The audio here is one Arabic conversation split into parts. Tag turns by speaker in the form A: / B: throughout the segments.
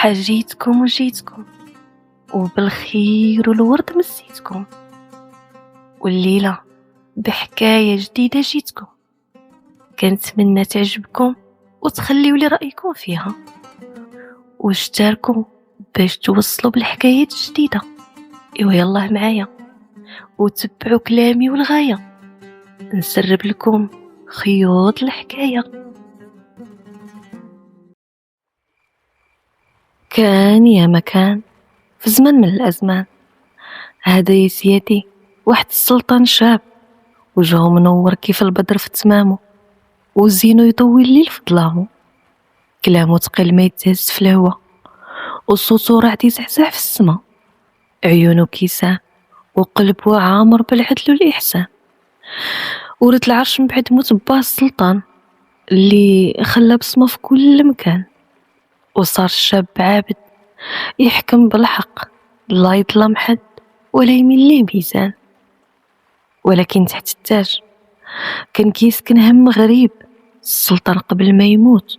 A: حاجيتكم وجيتكم وبالخير والورد مسيتكم، والليلة بحكاية جديدة جيتكم، كنتمنى تعجبكم وتخليوا لي رأيكم فيها واشتركوا باش توصلوا بالحكايات الجديدة. ايوا يلا معايا وتبعوا كلامي والغاية، نسرب لكم خيوط الحكاية. كان يا مكان في زمن من الأزمان، هذا يا سيادي واحد السلطان شاب، وجهه منور كيف البدر في تمامه، وزينو يضوي الليل في ظلامه، كلامه تقيل ما يتهز في الهوا، وصوته رعد يزعزع في السما، عيونه كيسان وقلبه عامر بالعدل والإحسان. ورث العرش من بعد موت باه السلطان اللي خلى بصمه في كل مكان، وصار الشاب عابد يحكم بالحق، لا يظلم حد ولا يميل ليه ميزان. ولكن تحت التاج كان كيسكن هم غريب. السلطان قبل ما يموت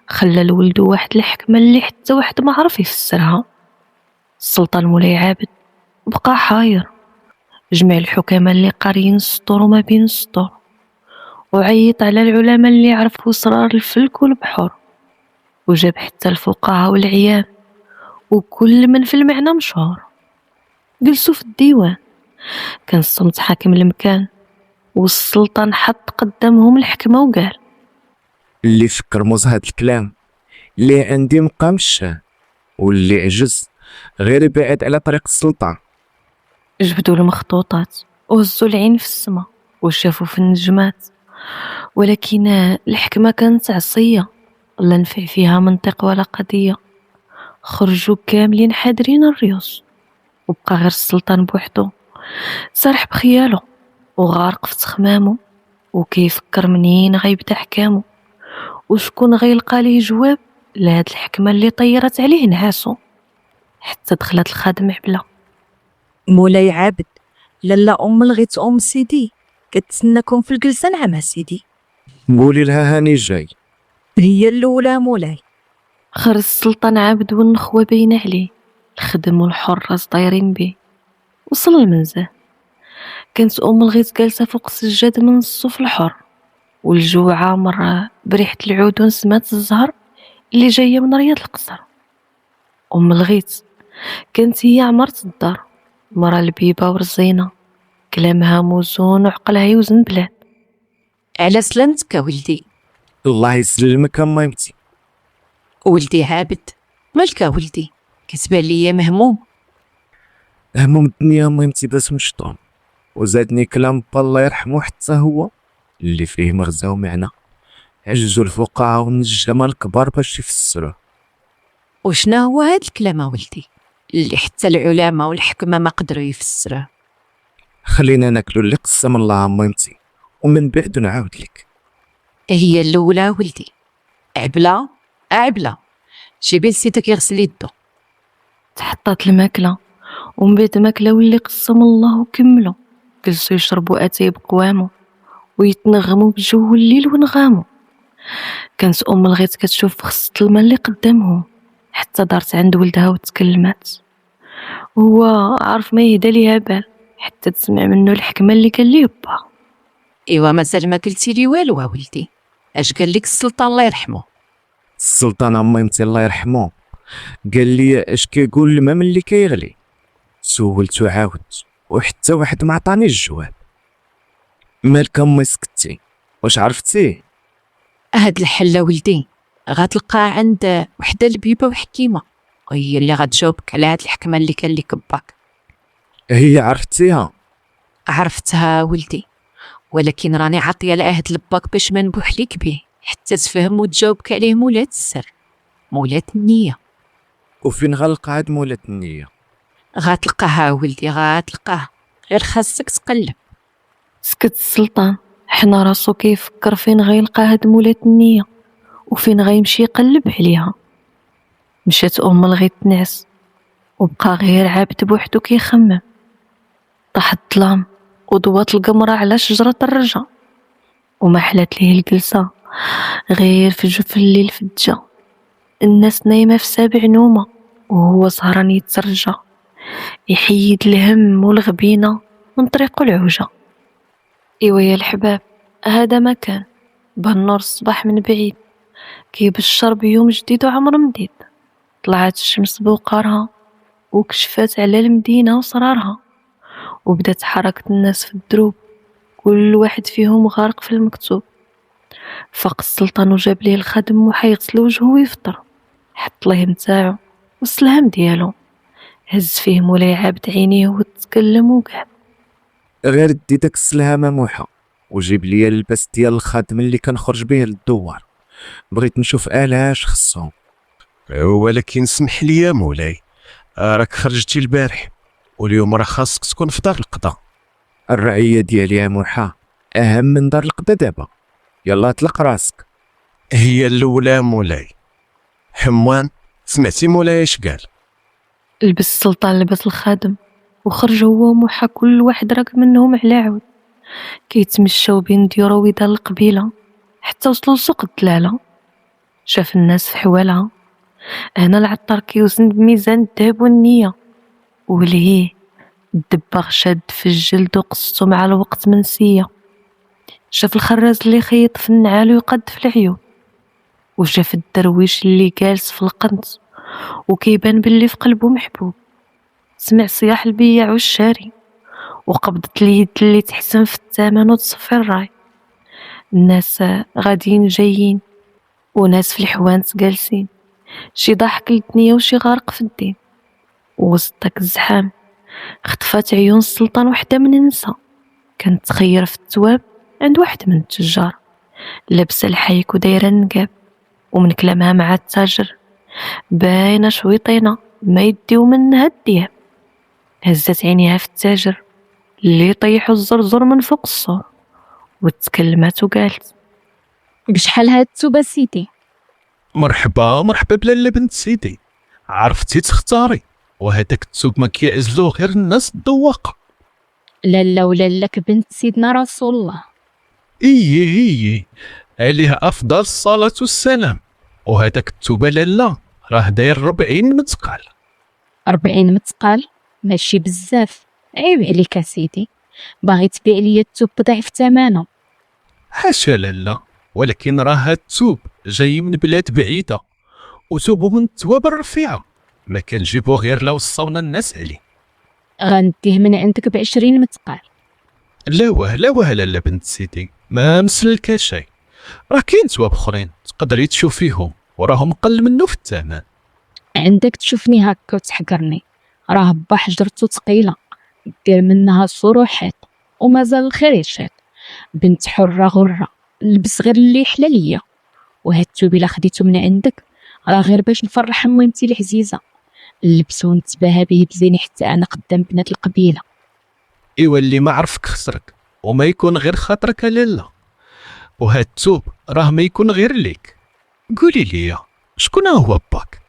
A: خلى لولدو واحد الحكمة اللي حتى واحد ما عرف يفسرها. السلطان مولاي عابد بقى حاير، جمع الحكماء اللي قاريين السطور وما بين السطور، وعيط على العلماء اللي يعرفوا اسرار الفلك والبحور، وجاب حتى الفقهاء والعيان وكل من في المعنى مشهور. جلسوا في الديوان، كان الصمت حاكم المكان، والسلطان حط قدامهم الحكمة وقال:
B: اللي فكر موز هاد الكلام اللي عندي مقام الشاه، واللي عجز غير يبعد على طريق السلطان.
A: جبدوا المخطوطات وهزوا العين في السما وشافوا في النجمات، ولكن الحكمة كانت عصية، لا نفع فيها منطق ولا قضية. خرجوا كاملين حادرين الريوس، وبقى غير السلطان بوحدو سارح بخياله وغارق في تخمامه، وكيفكر منين غيبدا حكامه، وشكون غيلقى ليه جواب لهاد الحكمة اللي طيرت عليه نعاسو. حتى دخلت الخادم عبلة:
C: مولاي عابد، لالا لغيت سيدي كتسناكم في الجلسة. نعم سيدي.
B: قولي لها هاني جاي.
C: هي الاولى مولاي.
A: خرج السلطان عابد والنخوة باين عليه، الخدم والحراس دايرين بيه. وصل المنزل، كانت الغيث جالسة فوق السجاد من الصوف الحر، والجو عامر بريحة العود ونسمات الزهر اللي جاية من رياض القصر. الغيث كانت هي عمرة الدار، مرا لبيبة ورزينة، كلامها موزون وعقلها يوزن بلاد.
C: على سلامتك ولدي.
B: الله يسلمك اميمتي.
C: ولدي عابد، مالك ولدي؟ كتبان ليا مهموم.
B: هموم الدنيا اميمتي باش مشطوم، وزادني كلام با الله يرحمه حتى هو اللي فيه مغزى ومعنى، عجزوا الفقهاء والنجامة الكبار باش يفسروه.
C: وشنا هو هاد الكلام ولدي اللي حتى العلماء والحكمة ما قدروا يفسروه؟
B: خلينا ناكلوا اللي قسم الله اميمتي ومن بعد نعاود لك.
C: هي الاولى ولدي. عبلة عبلة، جيبي لسيدك يغسل يدو.
A: تحطات الماكلة، ومن بعد ماكلة واللي قسم الله وكملوا، جلسوا يشربوا اتاي بقوامه ويتنغموا بجو الليل ونغاموا. كانت الغيث كتشوف خصة الماء اللي قدامهم، حتى دارت عند ولدها وتكلمات. هو عارف ما يهدى ليها بال حتى تسمع منه الحكمة اللي قال ليه با.
C: ايوا مازال ما قلتي لي والو ولدي، اش قال لك السلطان الله يرحمه؟
B: السلطان اميمتي الله يرحمه قال لي اش كيقول الماء ملي كيغلي. سولت وعاودت وحتى واحد ما عطاني الجواب. مالك امي سكتي؟ واش عرفتي؟
C: هاد الحلة ولدي غتلقى عند وحدة لبيبة وحكيمة، وهي اللي غتجاوبك على هاد الحكمة اللي كان لك باك.
B: هي عرفتيها؟
C: عرفتها ولدي، ولكن راني عاطيه العهد لباك باش ما نبوح ليك به حتى تفهم وتجاوبك عليه مولات السر، مولات النية.
B: وفين غنلقى هاد مولات النية؟
C: غتلقاها ولدي، غتلقاها، غير خاصك تقلب.
A: سكت السلطان، حنا راسو كيفكر فين غيلقى هاد مولات النية وفين غيمشي يقلب عليها. مشات الغيث تنعس، وبقى غير عابد بوحدو كيخمم. طاح الظلام وضوات القمرة على شجرة الرجا، وما حلات ليه الجلسة غير في جوف الليل في الدجا. الناس نايمة في سابع نومة وهو سهران يتسرجى، يحيد الهم والغبينة من طريقو العوجة. إيوا يا الحباب، هذا مكان بان نور الصباح من بعيد كيبشر بيوم جديد وعمر مديد. طلعت الشمس بوقارها وكشفات على المدينة وصرارها، وبدات حركة الناس في الدروب، كل واحد فيهم غارق في المكتوب. فاق السلطان وجاب ليه الخادم وحا يغسل وجهه ويفطر، حط ليه متاعو والسلام ديالو، هز فيه مولاي عابد عينيه وتكلم وقال:
B: غير دي داك السلهامة موحى وجيب لي الباس ديال الخادم اللي كنخرج به للدوار، بغيت نشوف الاش خصهم.
D: ولكن سمح لي يا مولاي، راك خرجتي البارح واليوم راه خاصك تكون في دار القضاء.
B: الرعية ديالي يا موحى اهم من دار القضا دابا، يلا اطلق راسك.
D: هي الاولى مولاي. حموان، سمعتي مولاي اش قال؟
A: لبس السلطان لبس الخادم وخرج هو وموحى، كل واحد راك منهم على عود، كيتمشاو بين ديورو ودار القبيلة حتى وصلوا لسوق الدلالة. شاف الناس في حوالها، هنا العطار كيوزن بميزان الذهب والنية، وليه الدباغ شاد في الجلد وقصته مع الوقت منسية. شاف الخراز اللي خيط في النعال ويقد في العيون، وشاف الدرويش اللي جالس في القنت وكيبان باللي في قلبه محبوب. سمع صياح البياع والشاري وقبضة اليد اللي تحسن في الثمن وتصفي الراي. الناس غاديين جايين وناس في الحوانت جالسين، شي ضاحك للدنيا وشي غارق في الدين. وسط داك الزحام خطفات عيون السلطان وحدة من النساء، كانت تخير في التواب عند واحد من التجار، لابسة الحيك ودايرة النقاب، ومن كلامها مع التاجر باينة شويطينة ما يديو منها الدياب. هزت عينيها في التاجر اللي طيحو الزرزر من فوق السور، وتكلمات وقالت:
E: بشحال هاد التوبة سيدي؟
D: مرحبا مرحبا بلاله بنت سيدي، عرفتي تختاري، وهداك التوب ما كيعزلوه غير الناس الذواقه.
E: لالا ولالك بنت سيدنا رسول الله.
D: اي عليها افضل الصلاه والسلام. وهداك التوبه لاله راه داير 40 مثقال.
E: 40 مثقال؟ ماشي بزاف، عيب عليك سيدي، باغي تبيع ليا التوب بضعف ثمنه.
D: حاشا لاله، ولكن راه هاد التوب جاي من بلاد بعيده، وتوبو من التواب الرفيعه، ما كنجيبو غير لو وصونا الناس عليه.
E: غنديه من عندك ب20 مثقال.
D: لا واه لاله بنت سيدي، ما مسلك شي، راه كاين تواب اخرين تقدري تشوفيهم وراهم قل منه في الثمن.
E: عندك تشوفني هكا وتحقرني؟ راه با حجرتو ثقيله، دير منها صروحات ومازال الخير يشهد. بنت حره غره، لبس غير اللي يحلى ليا، وهاد التوب الا خديتو من عندك راه غير باش نفرح ميمتي العزيزه، لبسو ونتباهى به بزيني حتى انا قدام بنات القبيله.
D: ايوا اللي ما عرفك خسرك، وما يكون غير خاطرك لاله. وهاد التوب راه ما يكون غير ليك. قولي لي شكون هو باك؟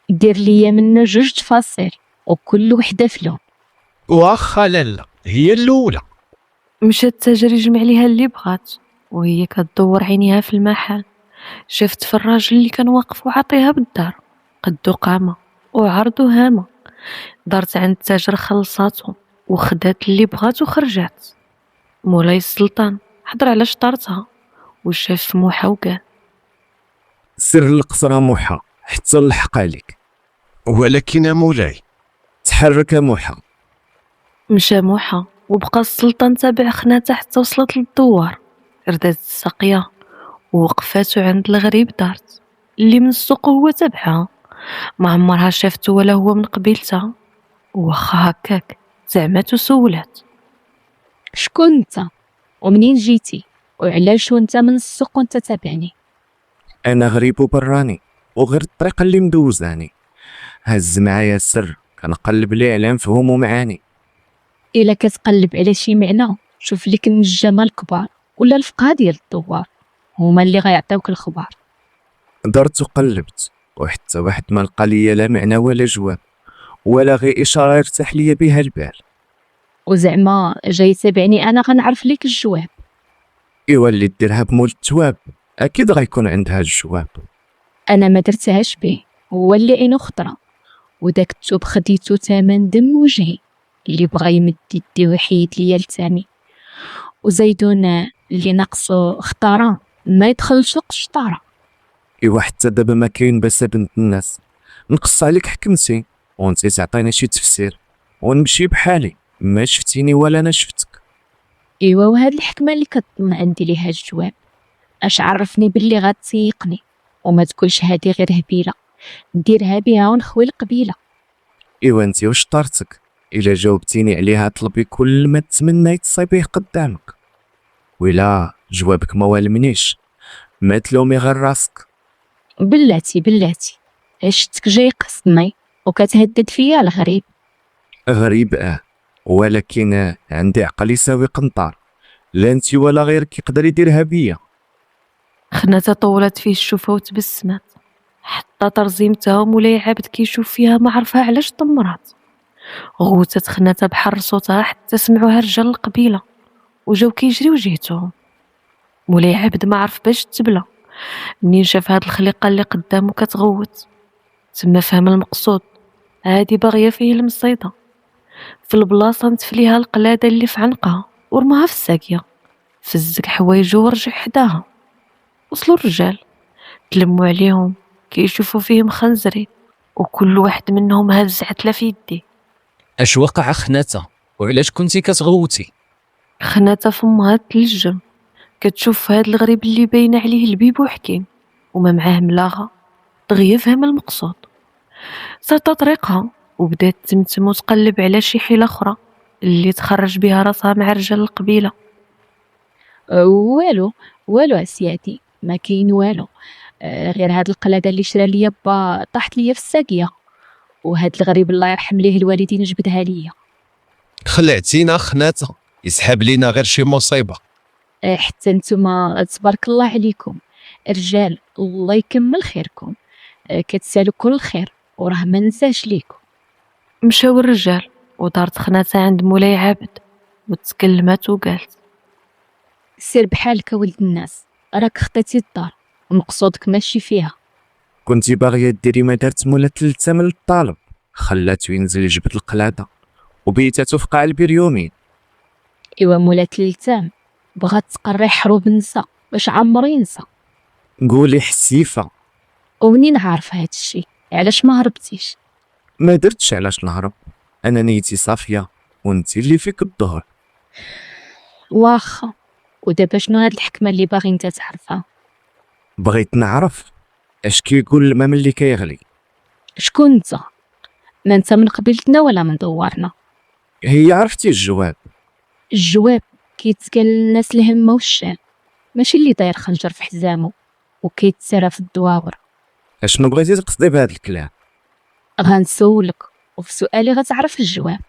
E: دير ليا منه 2 تفاصيل وكل وحده في لون.
D: واخا لاله هي الاولى.
A: مشى التاجر يجمع ليها اللي بغات، وهي كتدور عينيها في المحل، شافت في الراجل اللي كان واقف وعطيها بالدار، قدو قامة وعرضو هامة. دارت عند التاجر خلصاتهم وخدات اللي بغات وخرجات. مولاي السلطان حضر على شطارتها وشاف موحى وقال:
B: سر القصر موحى حتى نلحق عليك.
D: ولكن يا مولاي.
B: تحرك موحى.
A: مشى موحى وبقى السلطان تابع خناته حتى وصلت للدوار. ردات الساقية ووقفاتو عند الغريب دارت اللي من السوق هو تبعها، ما عمرها شافتو ولا هو من قبيلتها. واخا هكاك زعماتو سولات:
E: شكون انت ومنين جيتي وعلاش وانت من السوق وانت تابعني؟
B: انا غريب وبراني وغير الطريقه اللي مدوزاني، هز معايا السر كنقلب ليه على مفهوم معاني.
E: الا كتقلب على شي معنى شوف لك النجامه الكبار ولا الفقهاء ديال الدوار، هما اللي غيعطيوك الخبر.
B: درت وقلبت وحتى واحد ما لقى ليا لا معنى ولا جواب، ولا غير اشاره يرتاح ليا بها البال.
E: وزعما جاي تابعني انا غنعرف لك الجواب.
B: ايوا اللي ديرها بمول التواب اكيد غيكون عندها الجواب.
E: انا ما درتهاش به، هو اللي عينو خضرا، وداك الثوب خديتو تمن دم وجهي. اللي بغى يمد يديه ويحيد ليا لساني، وزيدون اللي ناقصو اختارا ما يدخل سوق الشطاره.
B: ايوا حتى دابا ما كاين باس بنت الناس، نقص عليك حكمتي وانت تعطينا شي تفسير ونمشي بحالي، ما شفتيني ولا انا شفتك.
E: ايوا وهاد الحكمه اللي كتظن عندي ليها الجواب، اش عرفني باللي غتسيقني؟ وما تقولش هادي غير هبيله نديرها بها ونخوي القبيله.
B: ايوا انت واش طارتك؟ الا جاوبتيني عليها طلبي كل ما تمنى تصيبيه قدامك، ولا جوابك ما والمنيش ما تلومي غير راسك.
E: بلاتي عشتك جاي قصدني وكتهدد فيا الغريب.
B: غريب ولكن عندي عقل يساوي قنطار، لا انت ولا غيرك يقدر يديرها بيا.
A: خناتها طولت فيه الشوفة وتبسمات، حتى ترزيمتها مولاي عابد كيشوف فيها ما عرفها علاش طمرات. غوتت خناتها بحر صوتها حتى سمعوها رجال القبيلة وجاو كيجريو جهتهم. مولاي عابد ما عرف باش تبلى منين شاف هاد الخليقة اللي قدامه كتغوت. تما فهم المقصود، هادي باغية فيه المصيدة. في البلاصة نتف ليها القلادة اللي في عنقها ورماها في الساقية، فزك حوايجو ورجع حداها. وصلوا الرجال تلموا عليهم كيشوفوا فيهم خنزرين، وكل واحد منهم هز عتلة في يديه.
F: اش وقع خناتة وعلاش كنتي كتغوتي؟
A: خناتها فمها تلجم، كتشوف هاد الغريب اللي باين عليه البيب وحكيم وما معاه ملاغة، دغيا فهم المقصود. صارت طريقها وبدات تمتم وتقلب على شي حيلة أخرى اللي تخرج بها راسها مع رجال القبيلة.
E: والو اسيادي، ما كاين والو. غير هاد القلادة اللي شرا ليا با طاحت ليا في الساقية، وهاد الغريب الله يرحم ليه الوالدين جبدها ليا.
D: خلعتينا خناتة، يسحب لينا غير شي مصيبة.
E: حتى نتوما تبارك الله عليكم رجال، الله يكمل خيركم. كتسالوا كل الخير وراه ما ننساش ليكم.
A: مشاو الرجال ودارت خناتها عند مولاي عابد وتكلمت وقالت:
E: سير بحالك ولد الناس، راك خطيتي الدار ومقصودك ماشي فيها.
B: كنتي باغيه ديري ما دارت مولا تلتة من الطالب، خلاتو ينزل يجبد القلادة وبيتاتو في قاع البريومين.
E: ايوا مولا تلتام بغات تقري حروب نسا باش عمر ينسى.
B: قولي حسيفة.
E: ومنين عارف هاد الشي؟ علاش ما هربتيش؟
B: ما درتش علاش نهرب، انا نيتي صافية وانتي اللي فيك الظهر.
E: واخا، ودابا شنو هاد الحكمة اللي باغي انت تعرفها؟
B: بغيت نعرف اش كيقول الماء ملي كيغلي.
E: شكون انت؟ ما انت من قبيلتنا ولا من دوارنا؟
B: هي عرفتي الجواب.
E: الجواب كيتقال للناس الهمة والشان، ماشي اللي داير خنجر في حزامو وكيتسرى في الدواور.
B: اشنو بغيتي تقصدي بهذا الكلام؟
E: غنسولك وفي سؤالي غتعرف الجواب.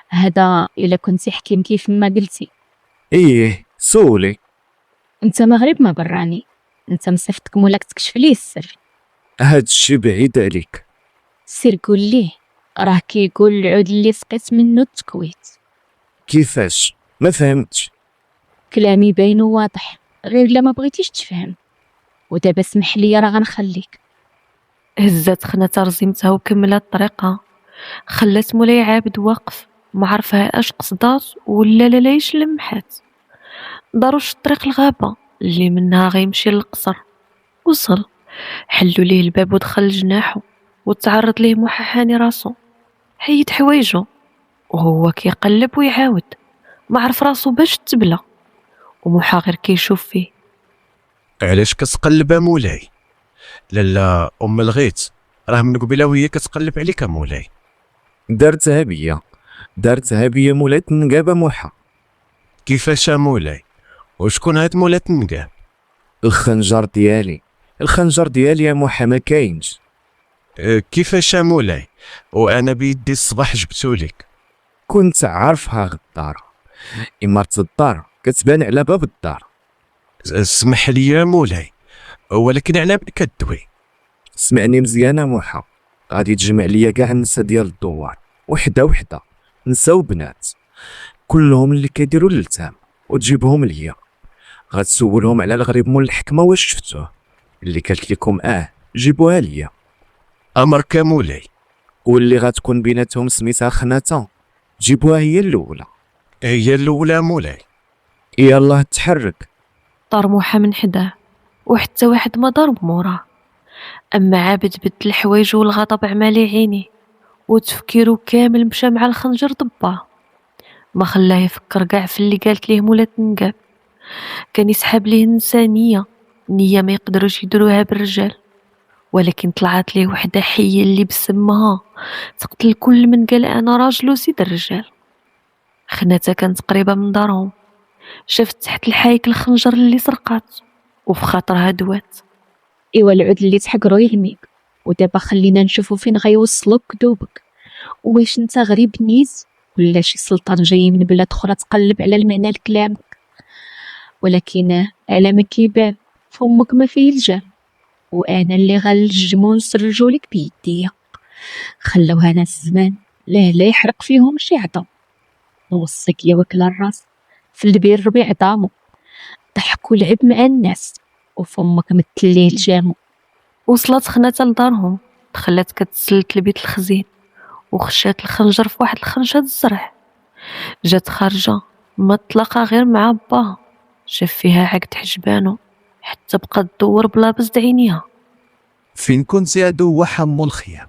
E: هذا الا كنتي حكيم كيف ما قلتي.
B: ايه سولي.
E: انت مغرب ما براني، انت مصيفطك مولاك تكشف ليه السر.
B: هاد الشي بعيد عليك.
E: سير قول ليه، راه كيقول العود اللي سقيت منه التكويت.
B: كيفاش؟ ما فهمتش.
E: كلامي باين وواضح، غير الا ما بغيتيش تفهم. ودابا اسمح لي راه غنخليك.
A: هزات خناتها رزيمتها وكملت طريقها، خلات مولاي عابد واقف ما عرفها اش قصدات ولا لايش لمحات. داروش طريق الغابة اللي منها غيمشي للقصر. وصل، حلوا ليه الباب ودخل جناحه وتعرض ليه محاحاني راسو، حيد حوايجو وهو كيقلب ويعاود ما عرف راسو باش تبلى. ومحا غير كيشوف فيه.
D: علاش كتقلب مولاي؟ لالا ام الغيت راه من قبيله وهي كتقلب عليك مولاي.
B: دارتها بيا مولات النقابة موحى.
D: كيفاش مولاي؟ وشكون هاد مولات النقاب؟
B: الخنجر ديالي يا موحى ما كاينش.
D: كيفاش مولاي؟ وانا بيدي الصباح جبتو لك.
B: كنت عارفها غدارة، إمارة الدار كتبان على باب الدار.
D: اسمح لي يا مولاي، ولكن على من كدوي؟
B: سمعني مزيانة موحى، غادي تجمع ليا كاع النساء ديال الدوار وحدة نساء وبنات كلهم اللي كيديروا الالتام وتجيبهم ليا. غتسولهم على الغريب مول الحكمة واش شفتوه اللي قالت لكم جيبوها ليا.
D: أمرك مولاي.
B: واللي غتكون بيناتهم سميتها خناتة جيبوها هي الأولى.
D: هي الأولى مولاي.
B: يلاه تحرك.
A: طرموحة من حداه وحتى واحد ما ضرب موراه. أما عابد بدل الحوايج والغضب عمالي عينيه وتفكيرو كامل مشى مع الخنجر ضباه. ما خلاه يفكر كاع في اللي قالت ليه مولات نقاب. كان يسحب ليه الإنسانية، نية ما يقدروش يدروها بالرجال، ولكن طلعت ليه وحدة حية اللي بسمها تقتل كل من قال أنا راجل وسيد الرجال. خناتها كانت قريبة من دارهم، شافت تحت الحايك الخنجر اللي سرقات وفي خاطرها دوات.
E: إيوا العود اللي تحقرو يهميك، ودابا خلينا نشوفو فين غيوصلوك كذوبك. واش انت غريب نيز ولا شي سلطان جاي من بلاد اخرى تقلب على المعنى لكلامك؟ ولكن على ما كيبان فمك ما فيه الجام، وانا اللي غنجمو نسرجو لك بيديا. خلوها ناس زمان لا يحرق فيهم شي عظم. نوصيك يا وكل الراس في البير ربيع ضامو، ضحك ولعب مع الناس وفمك متليه الجامو.
A: وصلت خناتها لدارهم، دخلت كتسلت لبيت الخزين وخشات الخنجر في واحد الخنشة الزرع. جات خارجة ما تلاقى غير مع باها، شاف فيها عقد حجبانو حتى بقى تدور بلا بزد عينيها.
D: فين كنت عدو حمو الخيام؟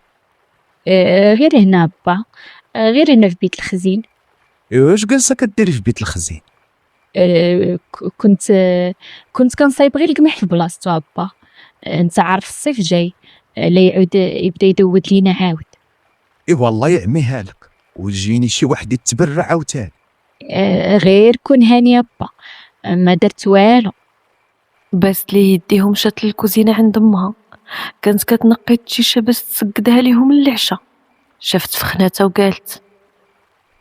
E: غير هنا با، غير هنا في بيت الخزين.
D: واش جالسة كديري في بيت الخزين؟
E: كنت كنصايب غير القمح في بلاصتو با. انت عارف الصيف جاي، لا يعود يبدا يدود لينا عاود.
D: والله يعميها لك ويجيني شي واحد يتبرع عاوتاني.
E: غير كون هاني با، ما درت والو.
A: بس لي يديهم مشات للكوزينة عند امها، كانت كتنقي التيشة باش تسقدها ليهم العشاء. شافت في خناتها وقالت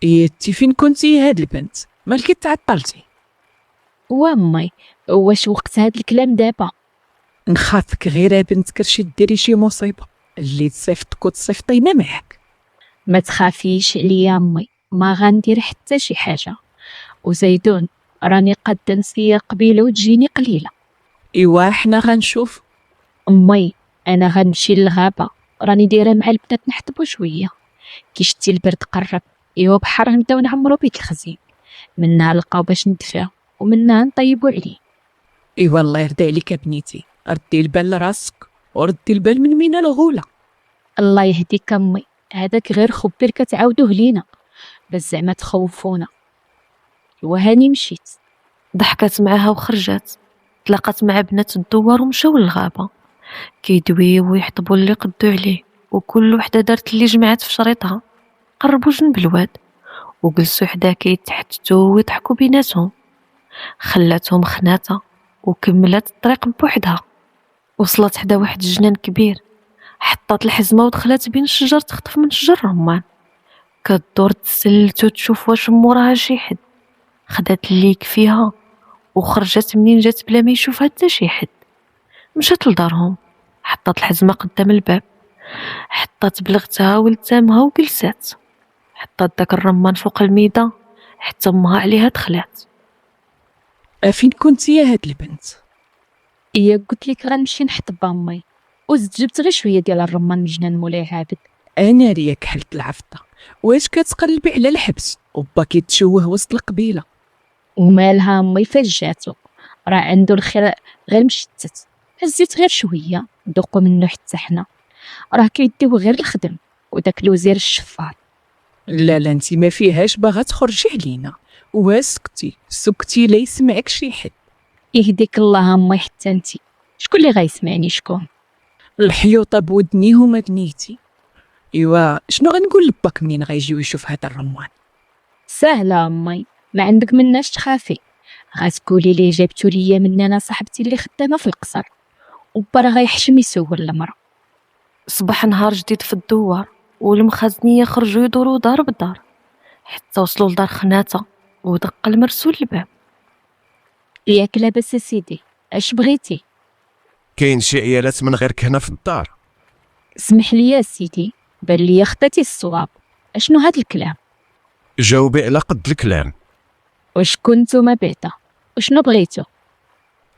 C: يتي فين كنتي هاد البنت؟ مالكي تعطلتي؟
E: وامي واش وقت هاد الكلام دابا؟
C: نخافك غير بنت كرشي ديري شي مصيبه اللي تصيفطك وتصيفطينا معاك.
E: ما تخافيش عليا امي، ما غندير حتى شي حاجه. وزيدون راني قد نسيا قبيله وتجيني قليله.
C: ايوا حنا غنشوف.
E: امي انا غنمشي للغابه، راني دايره مع البنات نحطبو شويه. كي شتي البرد قرب، ايوا بحر نبداو نعمرو بيت الخزين، منا نلقاو باش ندفع ومنا نطيبو عليه.
C: ايوا الله يرضي عليك بنيتي، ردي البال لراسك وردي البال من مينا الغوله.
E: الله يهديك امي، هذاك غير خبر كتعاودوه لينا بس زعما تخوفونا. وهاني مشيت.
A: ضحكت معاها وخرجت، تلاقات مع بنات الدوار ومشاو للغابة كيدويو ويحطبوا اللي قدو عليه، وكل وحدة دارت اللي جمعت في شريطها. قربوا جنب الواد وجلسوا حدا كيتحتتوا ويضحكوا بيناتهم. خلاتهم خناتها وكملت الطريق بوحدها. وصلت حدا واحد الجنان كبير، حطات الحزمة ودخلت بين الشجر تخطف من شجر رمان. كدور تسلت وتشوف واش موراها شي حد. خدات اللي يكفيها وخرجت منين جات بلا ما يشوفها حتى شي حد. مشات لدارهم، حطت الحزمة قدام الباب، حطت بلغتها ولتامها وجلسات، حطت داك الرمان فوق الميدة حتى امها عليها دخلات.
C: فين كنتي يا هاد البنت؟
E: إيا قلت لك غنمشي نحطب امي، وزدت جبت غير شويه ديال الرمان من جنان مولاي عابد.
C: انا رياك حلت العفطه، واش كتقلبي على الحبس وبا كيتشوه وسط القبيله؟
E: ومالها امي فجاتو، راه عنده الخير غير مشتت. هزيت غير شويه ذوقوا منه حتى حنا، راه كيديو غير الخدم وداك الوزير الشفار.
C: لا انت ما فيهاش باغا تخرجي علينا، واسكتي لا يسمعك شي حد.
E: يهديك الله امي حتى انتي، شكون اللي غيسمعني؟ شكون؟
C: الحيوطه بودنيهما بنيتي. ايوا شنو غنقول لباك منين غيجي ويشوف هذا الرمان؟
E: سهله امي، ما عندك مناش تخافي. غتقولي ليه جابتو ليا من انا صاحبتي اللي خدامه في القصر، وبا راه غيحشم يسول المرا.
A: صباح نهار جديد في الدوار والمخازنية خرجوا يدوروا دار بدار حتى وصلوا لدار خناتة ودق المرسول الباب.
E: ياك لاباس سيدي، اش بغيتي؟
D: كاين شي عيالات من غيرك هنا في الدار؟
E: اسمح لي يا سيدي، بان لي خطيتي الصواب. اشنو هاد الكلام؟
D: جاوبي على قد الكلام.
E: واش كنتو ما بعدا؟ وشنو بغيتو؟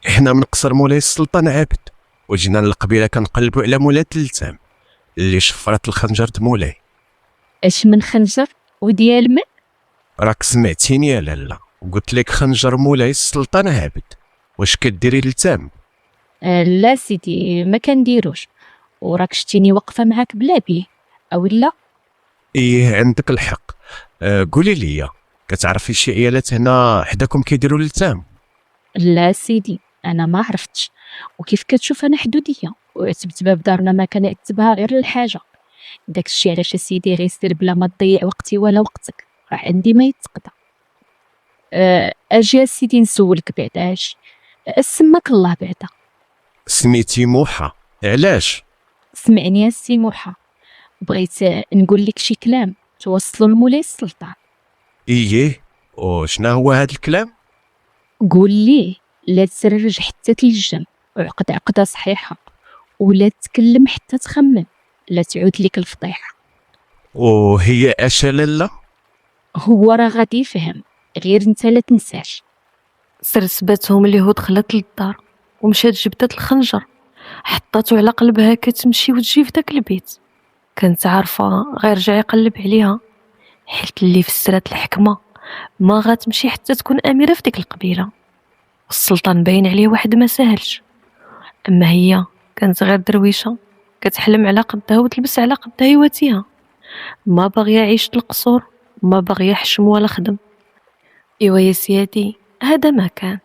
D: احنا من قصر مولاي السلطان عابد، وجينا للقبيله كنقلبوا على مولات اللتام اللي شفرت الخنجر د مولاي.
E: اش من خنجر وديال من؟
D: راك سمعتيني يا لالا، قلت لك خنجر مولاي السلطان عابد. واش كديري للتام؟
E: لا سيدي ما كنديروش، وراك شتيني واقفه معاك بلا بيه او لا؟
D: ايه عندك الحق. قولي لي، كتعرفي شي عيالات هنا حداكم كيديروا للتام؟
E: لا سيدي انا ما عرفتش، وكيف كتشوف انا حدوديه وعتبت باب دارنا ما كنعتبها غير الحاجه. داكشي علاش سيدي غير سير بلا ما تضيع وقتي ولا وقتك، راه عندي ما يتقضى. اجي سيدي نسولك بعدا اش سماك الله بعدا؟
D: سميتي موحى، علاش؟
E: سمعني يا سي موحى، بغيت نقول لك شي كلام توصلوا لمولاي السلطان.
D: ايه، وشنا هو هاد الكلام؟
E: قول ليه لا تسرج حتى تلجم وعقد عقده صحيحه، ولا تتكلم حتى تخمم، لا تعود لك الفضيحه.
D: وهي اش لالا؟
E: هو راه غادي يفهم، غير انت لا تنساش.
A: سرسباتهم اليهود دخلت للدار ومشات جبدت الخنجر حطاتو على قلبها كتمشي وتجي في داك البيت. كانت عارفة غير رجع يقلب عليها، حيت اللي فسرات الحكمة ما غاتمشي حتى تكون أميرة في ديك القبيلة. والسلطان باين عليه واحد ما سهلش، أما هي كانت غير درويشة كتحلم على قدها وتلبس على قدها يواتيها، ما باغية عيشة القصور، ما باغية حشم ولا خدم. إيوا يا سيادي، هذا ما كان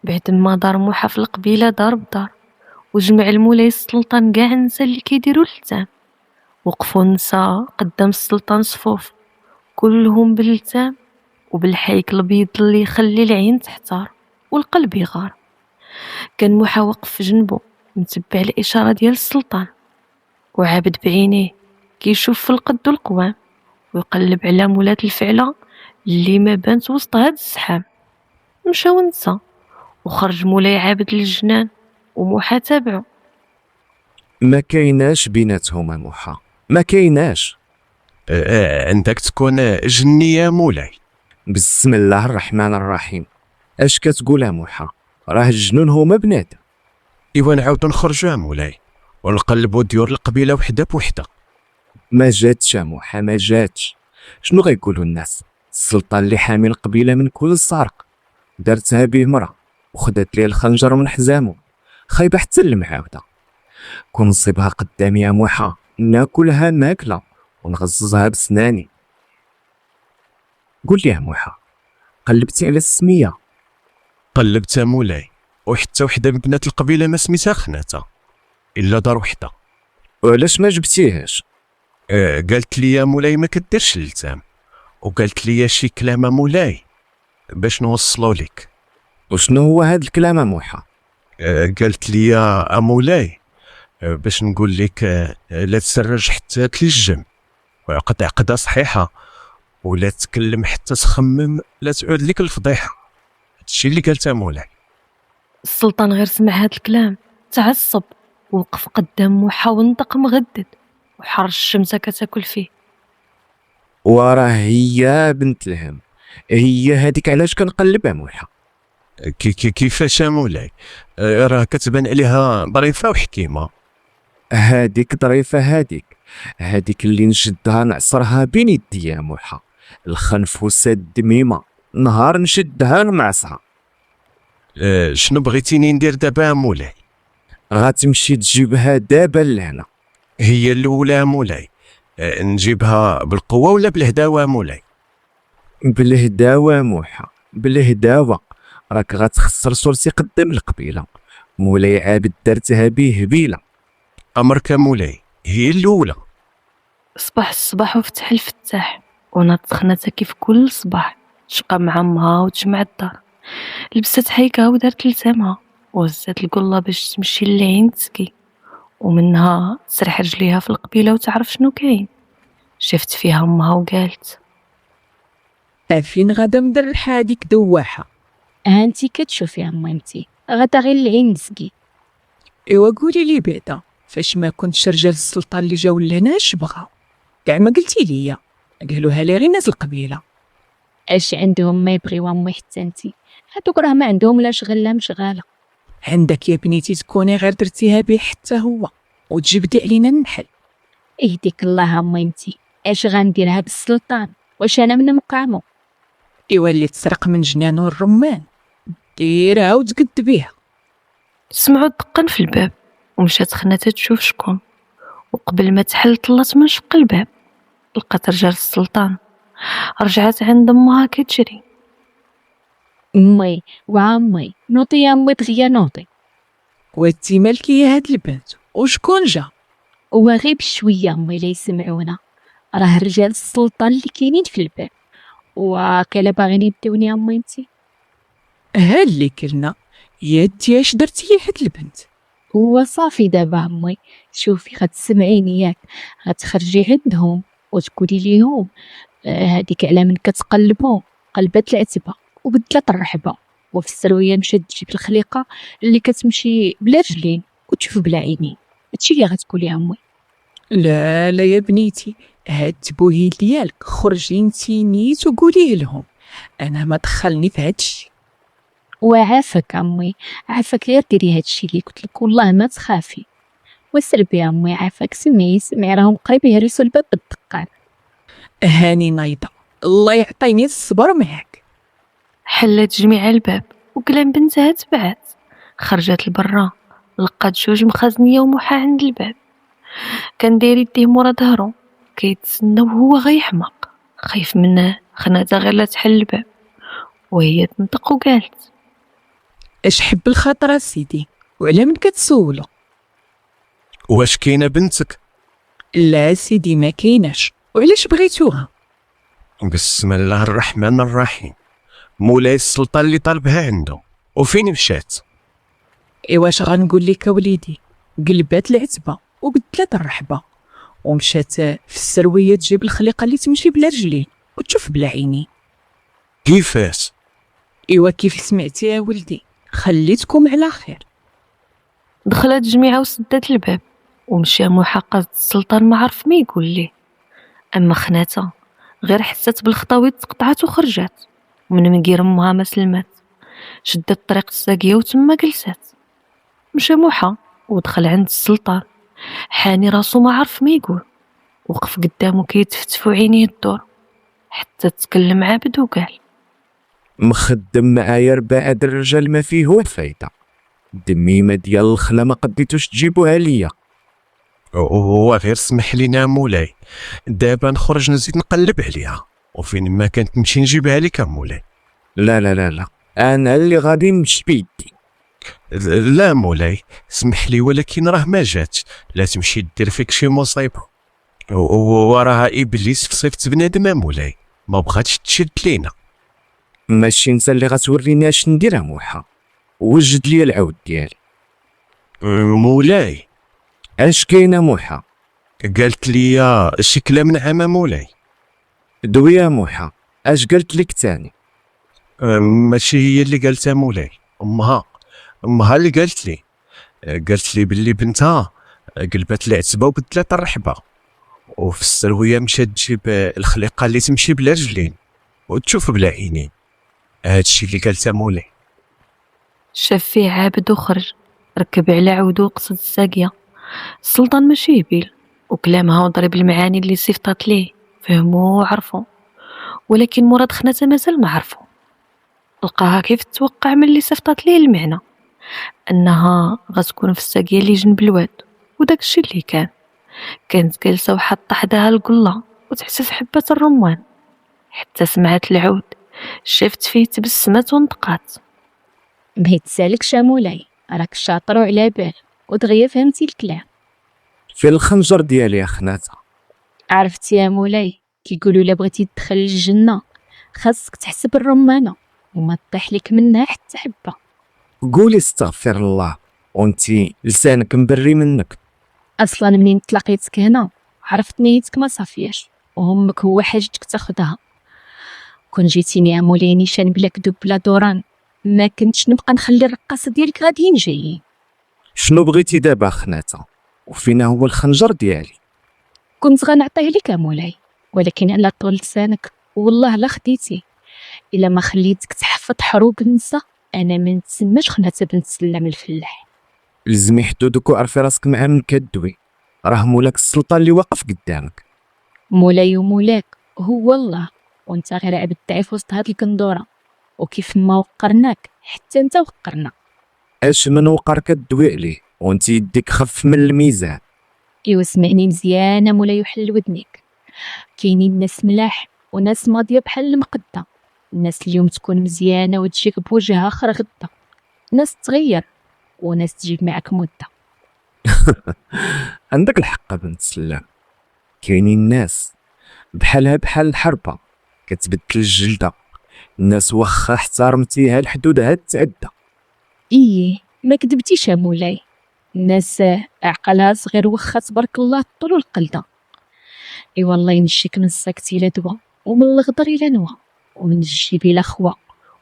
A: بعد ما دار موحى في القبيلة دار بدار، وجمع المولاي السلطان كاع النساء اللي كيديروا اللتام. وقفوا النساء قدام السلطان صفوف كلهم باللتام وبالحيك البيض اللي يخلي العين تحتار والقلب يغار. كان موحى وقف في جنبه متبع الإشارة ديال السلطان، وعابد بعينيه كيشوف في القد والقوام ويقلب على مولات الفعلة اللي ما بانت وسط هاد الزحام. مشاو نسا وخرج مولاي عابد للجنان وموحى تابعو.
B: ما كايناش بيناتهما موحى، ما كايناش.
D: عندك تكون جني يا مولاي.
B: بسم الله الرحمن الرحيم. اش كتقولها موحى؟ راه الجنون هما بنادم.
D: ايوا نعاودو نخرجو يا مولاي ونقلبو ديور القبيله وحده بوحده.
B: ما جاتش يا موحى، ما جاتش. شنو غيقولوا الناس؟ السلطان اللي حامي القبيله من كل سارق دارتها به مرة وخدت ليه الخنجر من حزامه، خايبه حتى المعاوده. كون نصيبها قدامي يا موحى ناكلها ماكله ونغززها بسناني. قول لي يا موحى، قلبتي على السميه؟
D: قلبت يا مولاي، وحتى وحده من بنات القبيله ما سميتها خناته الا دار وحده.
B: وعلاش ما جبتيهاش؟
D: قالت لي يا مولاي ما كديرش اللتام، وقالت لي شي كلام مولاي باش نوصلو لك.
B: وشنو هو هاد الكلام يا موحى؟
D: قالت لي يا مولاي باش نقول لك لا تسرج حتى تلجم وعقد عقده صحيحه، ولا تكلم حتى تخمم، لا تعود لك الفضيحه. هادشي اللي قالته مولاي.
A: السلطان غير سمع هاد الكلام تعصب ووقف قدام موحى ونطق مغدد وحر الشمسة كتاكل فيه.
B: وراه هي بنت الهم، هي هذيك علاش كنقلبها موحى.
D: كيفاش يا مولاي؟ راه كتبان عليها ظريفه وحكيمه.
B: هذيك ظريفه، هذيك اللي نشدها نعصرها بين يدي يا موحى، الخنفوسه الدميمه نهار نشدها نمعسها.
D: شنو بغيتيني ندير دابا يا مولاي؟
B: غاتمشي تجيبها دابا لهنا.
D: هي الاولى يا مولاي، نجيبها بالقوه ولا بالهداوه يا مولاي؟
B: بالهداوه موحى، بالهداوه. راك غتخسر صورتي قدام القبيله، مولاي عابد دارتها به هبيله.
D: امرك يا مولاي، هي الاولى.
A: صباح الصباح وفتح الفتاح وناضت خناتها كيف كل صباح، تشقى مع امها وتجمع الدار، لبست حيكها ودارت لتامها وهزات القله باش تمشي للعين تسكي، ومنها تسرح رجليها في القبيله وتعرف شنو كاين. شفت فيها امها وقالت:
G: فين غادا مدرحة هاديك دواحة؟
E: انتي كتشوفي يا ميمتي غدا غير العين نسقي.
G: ايوا قولي لي بعدا، فاش ما كنتش رجال السلطان اللي جاو لهنا اش بغاو؟ كاع ما قلتي ليا، قالوها لي غير ناس القبيله.
E: اش عندهم ما يبغيو امي حتى انتي؟ هادوك راه ما عندهم لا شغل لا مشغاله.
G: عندك يا بنيتي تكوني غير درتيها بيه حتى هو وتجبدي علينا النحل.
E: يهديك الله ميمتي، اش غنديرها بالسلطان؟ واش انا من مقامو؟
G: ايوا اللي تسرق من جنانو الرمان ديرها وتقد بيها.
A: سمعوا دقن في الباب ومشات خناتها تشوف شكون، وقبل ما تحل طلات من شق الباب لقات رجال السلطان. رجعت عند امها كتجري.
E: امي وعمي نوطي يا امي دغيا نوطي.
G: وانتي مالكي يا هاد البنت وشكون جا؟
E: وغير بشويه امي لا يسمعونا، راه رجال السلطان اللي كاينين في الباب وقيلا باغيين يديوني امي انتي.
G: ها اللي كلنا يا انتي اش درتي لهاد البنت؟
E: هو صافي دابا امي، شوفي غتسمعيني ياك، غتخرجي عندهم وتقولي ليهم هذيك على من كتقلبوا قلبت العتبه وبدلت الرحبه، وفي السرويه مشات تجيب الخليقه اللي كتمشي بلا رجلين وتشوف بلا عينين. هادشي اللي غتقولي امي.
G: لا لا يا بنيتي، هاد التبوهيل ديالك خرجي انتي نيت وقوليه لهم، انا ما دخلني في هادشي.
E: وعافاك امي، عافاك غير ديري هادشي اللي قلت لك والله ما تخافي. وسربي امي عافاك، سمعي راهم قريب يهرسوا الباب بالدقان.
G: هاني نايضه، الله يعطيني الصبر معاك.
A: حلت جميع الباب وقلام بنتها تبعت. خرجت لبرا لقات جوج مخازنية وموحى عند الباب. كان داير يديه مورا ظهرو كيتسنى وهو غيحمق خايف منه. خناتها غير لا تحل الباب وهي تنطق وقالت:
G: اش حب الخاطر سيدي وعلى من كتسولو؟
D: واش كاينه بنتك؟
G: لا سيدي ما كايناش، وعلاش بغيتوها؟
D: بسم الله الرحمن الرحيم، مولاي السلطان اللي طالبها عنده. وفين مشات؟
G: ايوا واش غنقول لك وليدي، قلبات العتبه وبدلت الرحبه ومشات في السرويه تجيب الخليقه اللي تمشي بلا رجلين وتشوف بلا عينين.
D: كيفاش؟
G: ايوا كيف سمعتي يا ولدي، خليتكم على خير.
A: دخلت جميعة وسدت الباب ومشى محقق السلطان ما عرف ما يقول ليه. اما خناتها غير حست بالخطاوي تقطعت وخرجت من مقير امها ما سلمت. شدت طريق الساقية وتما جلسات. مشى موحى ودخل عند السلطان حاني راسو ما عرف ما يقول. وقف قدامه كيتفتفو عينيه الدور حتى تكلم عابد وقال:
B: مخدم معايا 4 الرجال ما فيه هو فايدة. الدميمة ديال الخلا ما قديتوش تجيبوها ليا.
D: هو غير سمح لينا مولاي، دابا نخرج نزيد نقلب عليها وفين ما كانت نمشي نجيبها لك مولاي.
B: لا لا لا لا، انا اللي غادي نمشي بيدي.
D: لا مولاي سمح لي، ولكن راه ما جاتش، لا تمشي دير فيك شي مصيبه. وراها ابليس في صيفط بنادم مولاي، ما بغاتش تشد لينا.
B: ماشي انت اللي غتوريني اش ندير موحى. وجد لي العود ديالي.
D: مولاي
B: اش كاينه موحى؟
D: قالت لي شي كلام نعم مولاي.
B: دويا موحى، اش قالت لك تاني؟
D: ماشي هي اللي قالتها مولاي، امها اللي قالت لي باللي بنتها قلبت العتبه وبدلت الرحبه وفي السرويه مشات تجيب الخليقه اللي تمشي بلا رجلين وتشوف بلا عينين. هادشي اللي قالتها مولاي.
A: شاف فيه عابد وخرج ركب على عودو وقصد الساقية. السلطان ماشي يبيل وكلامها وضرب المعاني اللي صيفطات ليه فهموه وعرفوا، ولكن مراد خناتها مازال ما عرفوا. لقاها كيف تتوقع من اللي صيفطات ليه المعنى، انها غتكون في الساقية اللي جنب الواد. وداك الشي اللي كانت جالسة وحاطة حداها القلة وتحسب حبة الرمان. حتى سمعت العود شافت فيه تبسمت ونطقات:
E: ما يتسالكش مولاي، راك شاطر وعلى بال ودغيا فهمتي الكلام.
B: في الخنجر ديالي يا خناتها.
E: عرفتي يا مولاي، كيقولوا الا بغيتي تدخل الجنه خاصك تحسب الرمانه وما تطيح لك منها حتى حبه.
B: قولي استغفر الله وانتي لسانك مبري منك.
E: اصلا منين تلاقيتك هنا عرفت نيتك ما صافياش وهمك هو حاجتك تاخدها. كون جيتيني يا مولاي نيشان بلا كذوب بلا دوران ما كنتش نبقى نخلي الرقاصه ديالك غاديين جايين.
B: شنو بغيتي دابا خناتها؟ وفينا هو الخنجر ديالي؟
E: كنت غنعطيه لك يا مولاي، ولكن على طول لسانك والله لا خديتي. الا ما خليتك تحفظ حروق النساء انا ما نتسماش خناتة بنت سلام الفلاح.
B: لزمي حدودك وعرفي راسك مع من كدوي، راه مولاك السلطان اللي واقف قدامك.
E: مولاي ومولاك هو الله، وانت غير عبد ضعيف وسط هاد الكندوره، وكيف ما وقرناك حتى انت وقرنا.
B: اش من وقر كدوي عليه وانت يديك خف من الميزان.
E: ايوا سمعني مزيان مولاي وحل ودنيك، كاينين ناس ملاح وناس ماضيه بحال المقده. الناس اليوم تكون مزيانه وتجيك بوجهها اخر غدا، ناس تغير وناس تجيب معك مده.
B: عندك الحق بنت سلام، كاينين ناس بحالها بحال الحربة كتبدل الجلدة. الناس واخا احترمتيها لحدودها تعدى.
E: ايه ما كدبتيش يا مولاي، الناس عقلها صغير واخا تبارك الله طول القلده. اي والله ينشيك من السكت الى دوا، ومن الغدر الى نوى، ومن الجيب الى خوا،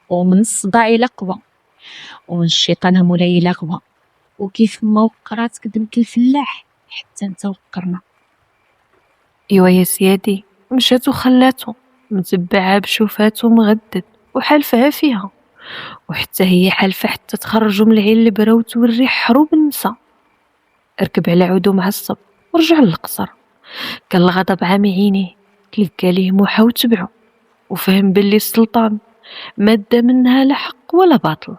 E: ومن الصداع الى قوى، ومن الشيطان مولاي الى غوى. وكيف ما وقراتك دمك الفلاح حتى انت وقرنا.
A: ايوا يا سيادي، مشات وخلاتو متبعها بشوفاتو مغدد وحالفها فيها، وحتى هي حالفة حتى تخرجوا من العين البرا وتوري حروب النساء. ركب على عودو معصب ورجع للقصر، كان الغضب عامي عينيه، تلقى ليه موحى وتبعو، وفهم باللي السلطان مادة منها لا حق ولا باطل.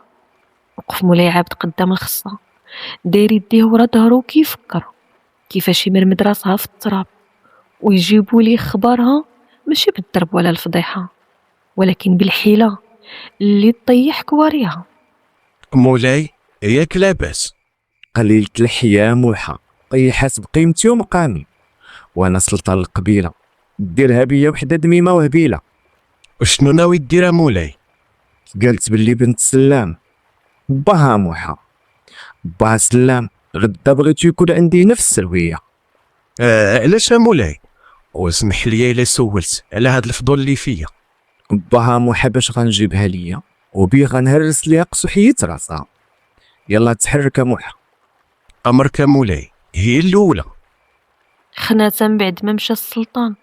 A: وقف مولاي عابد قدام الخصة، داير يديه ورا ظهرو كيفكر كيفاش يمرمد راسها في التراب، ويجيبوا ليه خبارها ماشي بالضرب ولا الفضيحة، ولكن بالحيلة اللي تطيح كواريها.
D: مولاي ياك لاباس؟
B: قليلة الحياة موحى، طيحات بقيمتي ومقامي، وانا سلطان القبيلة، ديرها بيا وحدة دميمة وهبيلة.
D: وشنو ناوي دير مولاي؟
B: قالت باللي بنت سلام باها موحى، باها سلام غدا بغيتو يكون عندي نفس السروية.
D: علاش مولاي؟ واسمح لي الا سولت على هاد الفضول اللي فيا.
B: باها موحى باش غنجيبها ليا وبي غنهرس ليها قصحية راسها. يلا تحرك موحى.
D: امرك مولاي، هي الاولى.
A: خناتها من بعد ما مشى السلطان،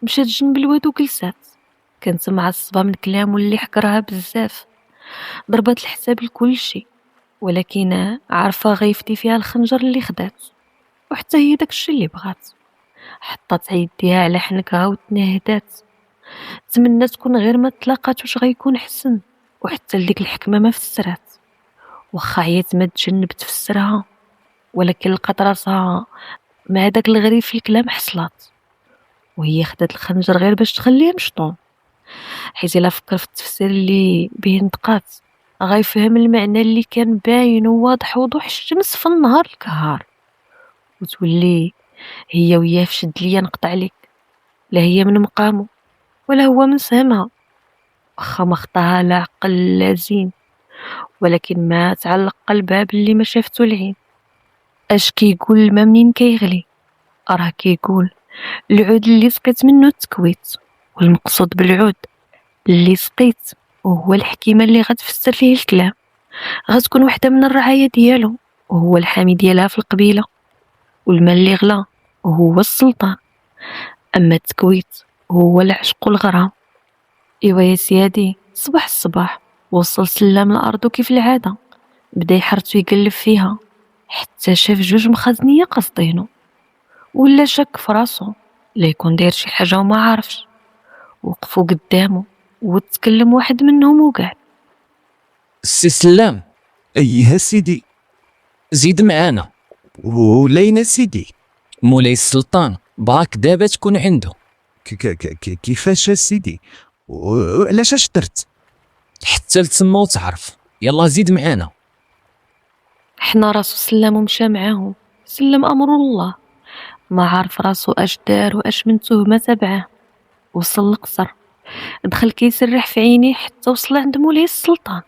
A: مشات جنب الواد وجلسات، كانت معصبة من كلامو اللي حكرها بزاف. ضربات الحساب لكل شي، ولكن عارفة غيفتي فيها الخنجر اللي خدات، وحتى هي داكشي اللي بغات. حطات يديها على حنكها وتنهدات، تمنى تكون غير ما تلاقات واش غيكون حسن، وحتى لديك الحكمة ما فسرات. واخا عيات ما تجنب تفسرها، ولكن لقات راسها مع داك الغريب في الكلام حصلات، وهي خدات الخنجر غير باش تخليه مشطون، حيت الا فكر في التفسير اللي به نطقات غيفهم المعنى اللي كان باين وواضح وضوح الشمس في النهار الكهار. وتولي هي وياه في شد ليا نقطع عليك، لا هي من مقامه ولا هو من سهمها، واخا ما خطاها لا عقل لا زين، ولكن ما تعلق قلبها باللي ما شافتو العين. اش كيقول الماء منين كيغلي؟ راه كيقول العود اللي سقيت منه التكويت، والمقصود بالعود اللي سقيت وهو الحكيمة اللي غتفسر فيه الكلام، غتكون وحدة من الرعاية ديالو وهو الحامي ديالها في القبيلة، والماء اللي غلا وهو السلطان، أما التكويت هو العشق والغرام. إيوا يا سيادي، صباح الصباح وصل سلام الأرض، وكيف العادة بدا يحرت ويقلب فيها حتى شاف جوج مخازنية قصدينو، ولا شك في راسو لا يكون داير شي حاجة وما عارفش. وقفوا قدامه وتكلم واحد منهم وقال:
F: السي سلام،
D: ايها سيدي.
F: زيد معانا.
D: ولينا سيدي.
F: مولاي السلطان باك دابا تكون عنده.
D: كيفاش سيدي؟ وعلاش اش درت؟
F: حتى لتما وتعرف. يلا زيد معانا.
A: حنا راسو سلام ومشى معاهم، سلم أمر الله، ما عارف راسو اش دار واش من تهمة تبعه. وصل القصر، دخل كيسرح في عينيه حتى وصل عند مولاي السلطان،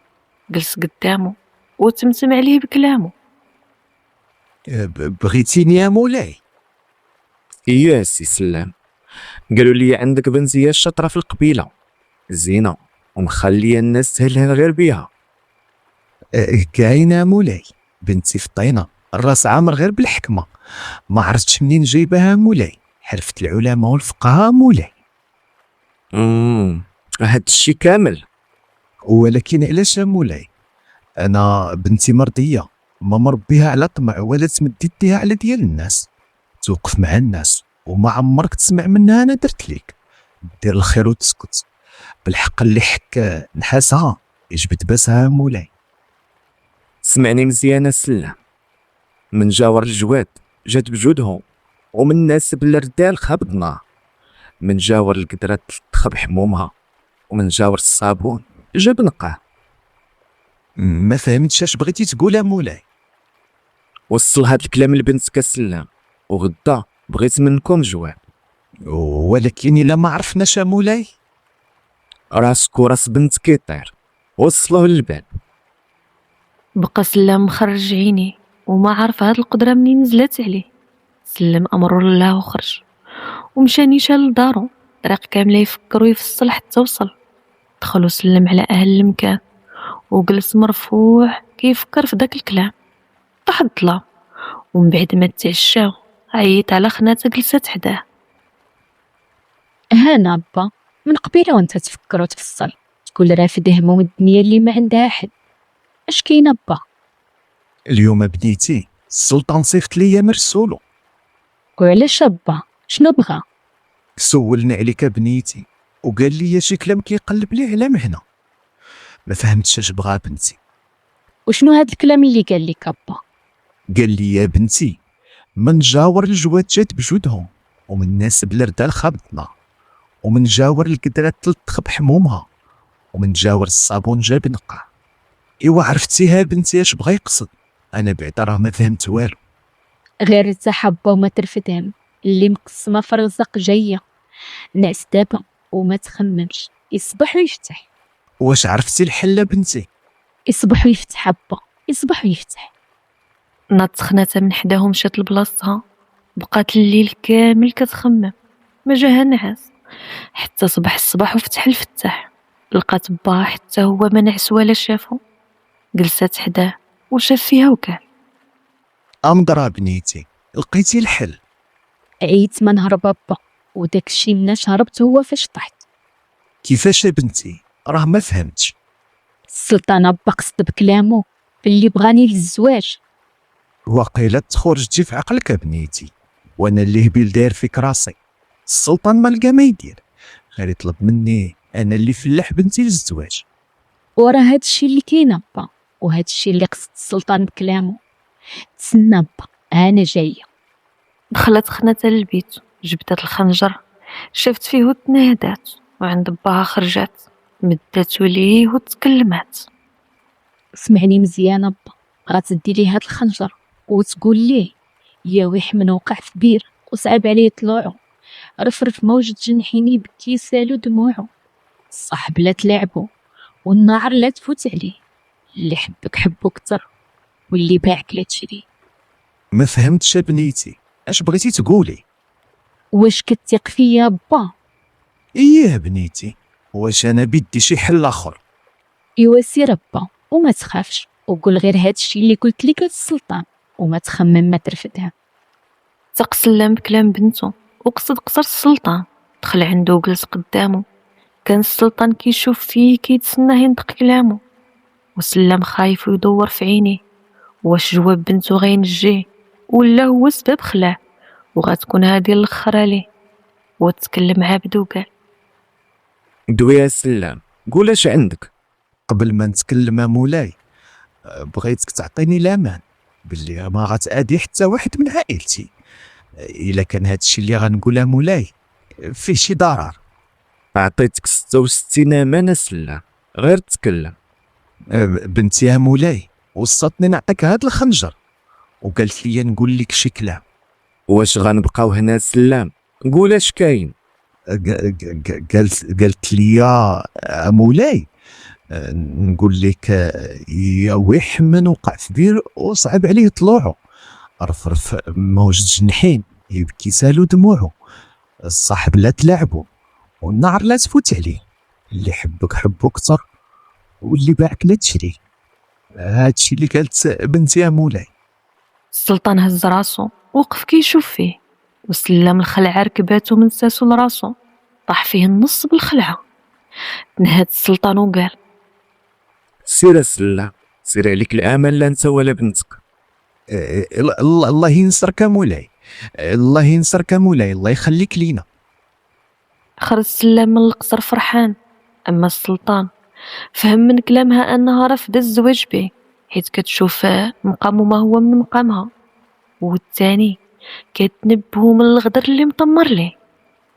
A: جلس قدامه وتمتم عليه بكلامه.
D: بغيتيني يا مولاي؟
B: اييه سي سلام، قالوا لي عندك بنتيه الشاطرة في القبيلة، زينة ومخليه الناس تهلها غير بيها.
D: كاينه مولاي، بنتي فطينه، الراس عامر غير بالحكمه، ما عرفتش منين جايبها مولاي، حرفت العلماء والفقهاء مولاي.
B: هاد الشي كامل؟
D: ولكن علاش مولاي؟
B: انا بنتي مرضيه، ما مربيها على طمع ولا تمد يديها على ديال الناس، توقف مع الناس وما عمرك تسمع منها انا درت ليك. دير الخير وتسكت، بالحق اللي حك نحاسها يجبد باسها مولاي. سمعني مزيان سلام، من جاور الجواد جات بجودهم، ومن ناسب الردال خاب النار، من جاور القدرات تخب حمومها، ومن جاور الصابون جاب نقاه. ما فهمتش اش بغيتي تقول مولاي. وصل هاد الكلام لبنتك سلام، وغدا بغيت منكم جواب. ولكن الا ما عرفناش مولاي. راسك وراس بنتك يطير، وصلوه للبال.
A: بقى سلام مخرج عيني وما عارف هاد القدرة منين نزلت عليه. سلم أمره لله وخرج ومشى نيشان لدارو، طريق كاملة يفكر ويفصل حتى وصل. دخل وسلم على أهل المكان وجلس مرفوع كيفكر في داك الكلام. طاح الظلام، ومن بعد ما تعشاو عيط على خناته جلسات حداه.
E: هانا با، من قبيله وانت تفكر وتفصل تقول رافد هموم الدنيا اللي ما عندها حد. اش كاينه با؟
B: اليوم بنيتي السلطان صيفط ليا مرسولو.
E: وعلاش با؟ شنو بغا؟
B: سولني عليك بنيتي وقال لي شي كلام كيقلب ليه على مهنه. ما فهمتش اش بغا بنتي.
E: وشنو هاد الكلام اللي قال لك با؟
B: قال لي يا بنتي من جاور الجواد جات بجودهم، ومن ناسب الردال خابطنا، ومن جاور القدرات تلطخ بحمومها، ومن جاور الصابون جاب نقع. ايوا عرفتيها بنتي اش بغا يقصد؟ انا بعدا راه ما فهمت والو.
E: غير تحبه وما ترفدهم، اللي مقسمه في رزق جايه. نعس دابا وما تخممش، يصبح ويفتح.
B: واش عرفتي الحل بنتي؟
E: يصبح ويفتح با، يصبح ويفتح.
A: ناضت خناتها من حداهم مشات لبلاصتها، بقات الليل كامل كتخمم، ما جاها نعاس حتى صبح الصباح وفتح الفتاح. لقات با حتى هو ما نعس ولا شافو، جلسات حداه وشاف فيها وقال:
B: امضرا بنيتي لقيتي الحل.
E: عيت ما نهرب با، وداك الشي مناش هربت هو فاش طحت.
B: كيفاش بنتي؟ راه ما فهمتش.
E: السلطان با قصد بكلامو باللي بغاني للزواج.
B: واقيلا تخرجتي في عقلك بنيتي، وانا اللي هبيل داير فيك راسي. السلطان ما لقى ما يدير، غير يطلب مني انا اللي فلاح بنتي للزواج.
E: وراه هادشي اللي كاين با، وهادشي اللي قصد السلطان بكلامو. تسنى با، انا جايه.
A: دخلت خناتها للبيت، جبدت الخنجر، شافت فيه وتنادات، وعند باها خرجات مدات ليه وتكلمات:
E: سمعني مزيان با، غتدي ليه هاد الخنجر وتقول ليه يا ويح من وقع في بير وصعب عليه طلوعو، رفرف موجة جنحين يبكي سالو دموعو، الصاحب لا تلعبو والنار لا تفوت عليه، اللي حبك حبو كتر واللي باعك لا تشري.
B: ما فهمتش بنيتي اش بغيتي تقولي.
E: واش كتثق فيا با؟
B: ايه بنيتي، واش انا بدي شي حل اخر؟
E: ايوا سير با وما تخافش، وقول غير هادشي اللي قلت لك للسلطان وما تخمم ما ترفدها.
A: تق سلام بكلام بنته وقصد قصر السلطان. دخل عنده وجلس قدامه، كان السلطان كيشوف فيه كيتسناه ينطق كلامه، وسلام خايف ويدور في عينيه واش جواب بنته غينجيه ولا هو سبب خلاه وغتكون هادي الاخر عليه. وتكلم عابد وقال:
B: دوي يا سلام، قول اش عندك. قبل ما نتكلم مولاي، بغيتك تعطيني الامان باللي ما غتأذي حتى واحد من عائلتي. الا كان هادشي اللي غنقوله مولاي فيه شي ضرر. عطيتك 66 امان سلام، غير تكلم. بنتي يا مولاي وصتني نعطيك هاد الخنجر وقالت لي نقول لك شي كلام. واش غنبقاو هنا سلام؟ قول اش كاين. قالت لي يا مولاي نقول لك يا ويح من وقع في بير وصعب عليه طلوعه، رفرف موج جنحين يبكي سالو دموعه، الصاحب لا تلعبو والنار لا تفوت عليه، اللي حبك حبو كتر واللي باعك لا تشري. هادشي اللي قالت بنتي يا مولاي.
A: السلطان هز راسو وقف كيشوف فيه، وسلم الخلعة ركباتو من ساسو لراسو، طاح فيه النص بالخلعة. نهاد السلطان وقال:
B: سير سلام، سير عليك الامل لا انت ولا بنتك.
D: الله ينصرك مولاي، الله ينصرك مولاي، الله يخليك لينا.
A: خرج السلام من القصر فرحان، أما السلطان فهم من كلامها أنها رافضة الزواج به، حيت كتشوف مقامه ما هو من مقامها، والثاني كتنبهو من الغدر اللي مطمر ليه.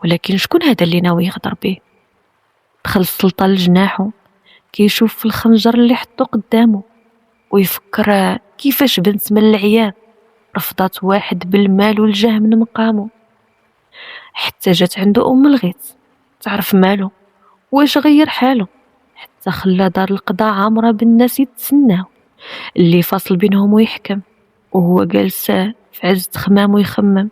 A: ولكن شكون هذا اللي ناوي يغدر به؟ دخل السلطان لجناحو كيشوف في الخنجر اللي حطو قدامه، ويفكر كيفاش بنت من العيان رفضات واحد بالمال والجاه من مقامه، حتى جات عنده الغيث تعرف مالو واش غير حاله، حتى خلى دار القضاء عامرة بالناس يتسناو اللي فاصل بينهم ويحكم، وهو جالس في عز خمام ويخمم.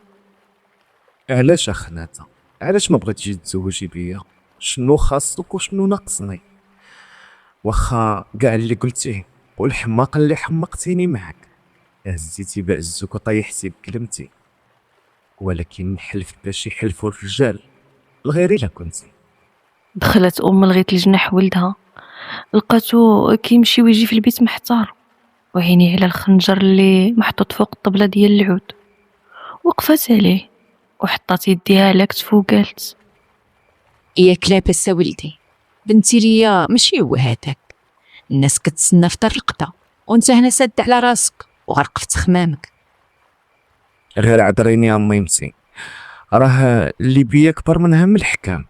B: علاش اخناتا؟ علاش ما بغيتيش تزوجي بيا؟ شنو خاصك وشنو ناقصني؟ واخا كاع اللي قلتيه والحماق اللي حمقتيني معك، هزيتي بعزك وطيحتي بكلمتي، ولكن نحلف باش يحلفوا الرجال الغير الا كنتي.
A: دخلت الغيث لجناح ولدها، لقاتو كيمشي ويجي في البيت محتار، وعيني على الخنجر اللي محطوط فوق الطبلة ديال العود. وقفت عليه وحطات يديها على كتفو وقالت:
C: ياك لاباس ولدي، بنتي ليا ماشي هو هذاك، الناس كتسنى في دار القضاء وانت هنا ساد على راسك وغرق في تخمامك.
B: غير عذريني يا ميمتي، راه اللي بيا كبر من هم الحكام،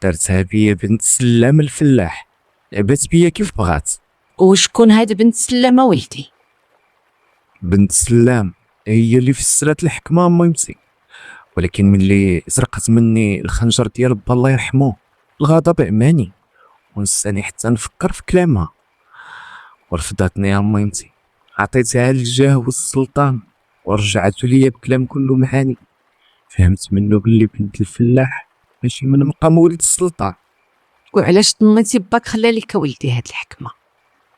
B: دارتها بيا بنت سلام الفلاح، لعبات بيا كيف بغات.
C: وشكون هاد بنت سلامة ولدي؟
B: بنت سلام هي اللي فسرات الحكمه ميمتي، ولكن ملي سرقت مني الخنجر ديال با الله يرحمه الغضب عماني ونساني حتى نفكر في كلامها، ورفضتني يا ميمتي، عطيتها للجاه والسلطان ورجعته ليا بكلام كله معاني. فهمت منه باللي بنت الفلاح ماشي من مقام ولد السلطان.
C: وعلاش ظنيتي باك خلى لك ولدي هاد الحكمة؟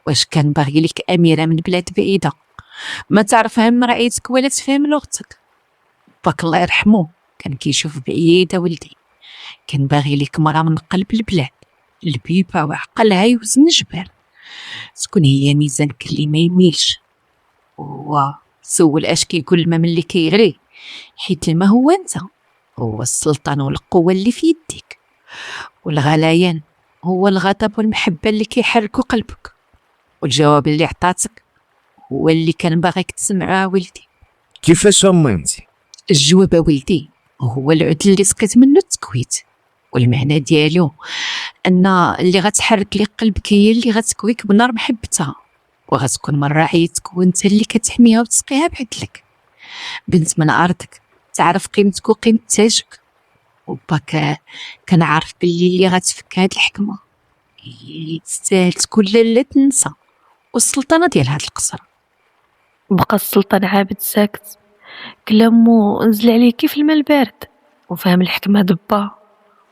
C: واش كان باغي لك أميرة من بلاد بعيدة ما تعرف هم رأيتك ولا تفهم لغتك؟ باك الله يرحمه كان كيشوف بعيدة ولدي، كان باغي لك مرة من قلب البلاد، البيبة وعقلها يوزن جبال، تكون هي ميزانك اللي ما يميلش. وسول اش كيقول الماء ملي كيغلي، حيت الماء هو انت، هو السلطان والقوة اللي في يديك، والغليان هو الغضب والمحبة اللي كيحركوا قلبك، والجواب اللي عطاتك هو اللي كان باغيك تسمعه ولدي.
B: كيفاش ميمتي؟
C: الجواب ولدي هو العود اللي سقيت منه التكويت، والمعنى ديالو ان اللي غتحرك لي قلبك هي اللي غتكويك بنار محبتها، وغتكون من رعيتك وانت اللي كتحميها وتسقيها بعدلك. بنت من ارضك تعرف قيمتك وقيمة تاجك، وباك كنعرف باللي اللي غتفك هاد الحكمة هي اللي تستاهل تكون لا تنسى والسلطنة ديال هاد القصر.
A: بقى السلطان عابد ساكت، كلامو نزل عليه كيف الماء البارد، وفهم الحكمة دبا،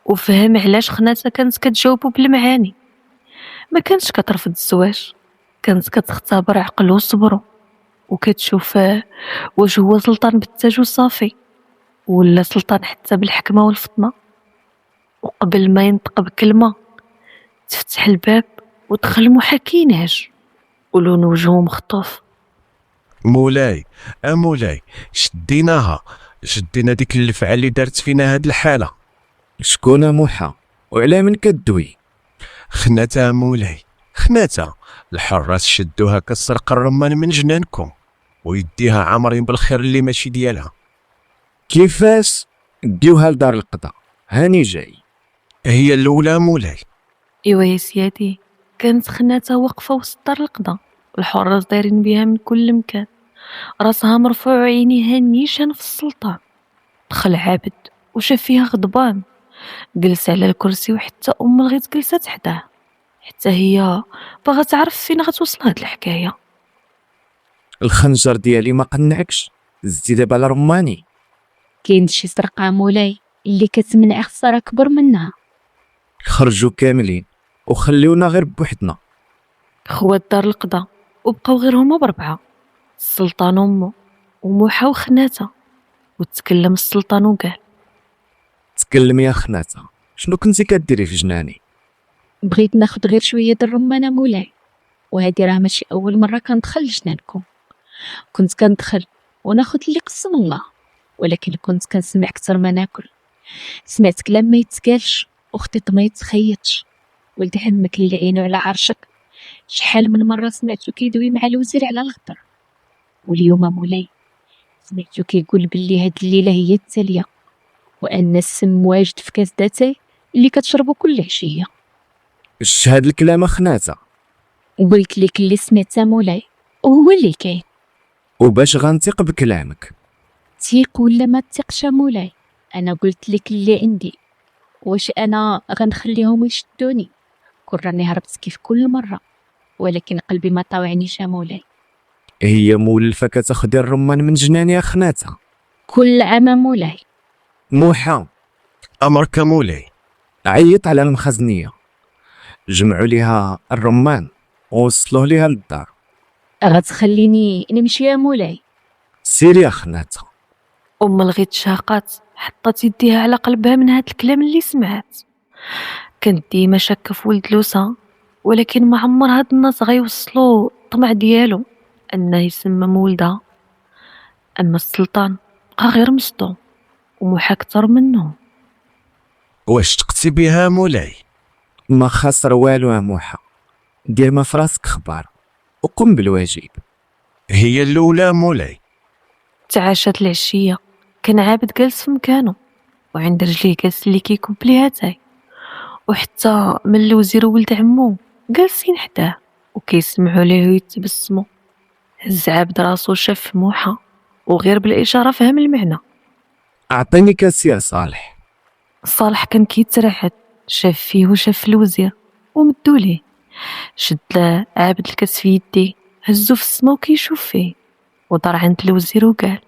A: وفهم علاش خناتها كانت كتجاوبو بالمعاني. ما كانتش كترفض الزواج، كانت كتختبر عقلو وصبرو، وكتشوف واش هو سلطان بالتاج وصافي ولا سلطان حتى بالحكمة والفطنة. وقبل ما ينطق بكلمة تفتح الباب ودخل محاكي ناج ولون وجهه مخطوف.
D: مولاي مولاي، شدينا ديك الفعل اللي دارت فينا هاد الحالة.
B: شكون موحى وعلى من كدوي؟
D: خناتها مولاي، خناتها، الحراس شدوها كسرق الرمان من جنانكم ويديها عامرين بالخير اللي ماشي ديالها.
B: كيفاش؟ ديوها لدار القضاء، هاني جاي.
D: هي الاولى مولاي.
A: ايوا يا سيادي، كانت خناتها واقفة وسط دار القضاء، الحراس دايرين بها من كل مكان، راسها مرفوع وعينيها نيشان في السلطان. دخل عابد وشاف فيها غضبان، جلس على الكرسي، وحتى الغيث جلست حداه، حتى هي باغا تعرف فين غتوصل هاد الحكايه.
B: الخنجر ديالي ما قنعكش، زدتي دابا على رماني.
E: كاين شي سرقة مولاي اللي كتمنع خسارة كبر منها.
B: خرجوا كاملين وخليونا غير بوحدنا.
A: خوات دار القضاء وبقاو غير هما بربعه، السلطان وامو وموحى وخناتها. وتكلم السلطان وقال:
B: تكلم يا خناتها، شنو كنتي كديري في جناني؟
E: بغيت ناخد غير شوية د الرمانة مولاي. وهذه راه ماشي اول مره كندخل لجنانكم. كنت كندخل وناخد اللي قسم الله، ولكن كنت كنسمع اكثر ما ناكل. سمعت كلام ما يتقالش وخطيط ما يتخيطش. ولد عمك اللي عينو على عرشك شحال من مره سمعتو كيدوي مع الوزير على الغدر، واليوم مولاي سمعتو كيقول باللي هاد الليله هي التاليه، وان السم واجد في كاس داتاي اللي كتشربو كل عشيه.
B: اش هاد الكلام اخناته؟
E: وقلت لك اللي سمعتها مولاي وهو اللي كاين.
B: وباش غنثق بكلامك؟
E: تيق ولا ما تيقش مولاي، انا قلت لك اللي عندي. واش انا غنخليهم يشدوني؟ كون راني هربت كيف كل مره، ولكن قلبي ما طاوعنيش مولاي.
B: هي مولفه كتاخدي الرمان من جناني اخناته؟
E: كل عام مولاي.
B: موحى،
D: أمرك مولاي.
B: عيط على المخزنيه، جمعوا ليها الرمان ووصلوه ليها للدار.
E: غتخليني نمشي يا مولاي؟
B: سيري اخناته.
A: الغيت شاقات حطت يديها على قلبها من هاد الكلام اللي سمعت. كانت ديما شاكه في ولد لوسا، ولكن ما عمر هاد الناس غيوصلوا الطمع ديالو انه يسمم ولدها. اما السلطان بقى غير مصدوم وموحى اكثر منه.
D: واش تقتي بها مولاي؟
B: ما خسر والو يا موحى، دير ما فراسك خبار وقم بالواجب.
D: هي الأولى مولاي.
A: تعاشت العشيه، كان عابد جالس في مكانه وعند رجليه جالس اللي كيكب ليها تاي، وحتى من الوزير ولد عمو جالسين حداه وكيسمعوا ليه ويتبسموا. هز عابد راسو شاف موحى وغير بالاشاره فهم المعنى.
B: اعطيني كاس يا صالح.
A: صالح كان كيترعد، شاف فيه وشاف الوزير ومدو ليه. شد له عابد الكاس في يديه، هزو في السما وكيشوف فيه، ودار عند الوزير وقال: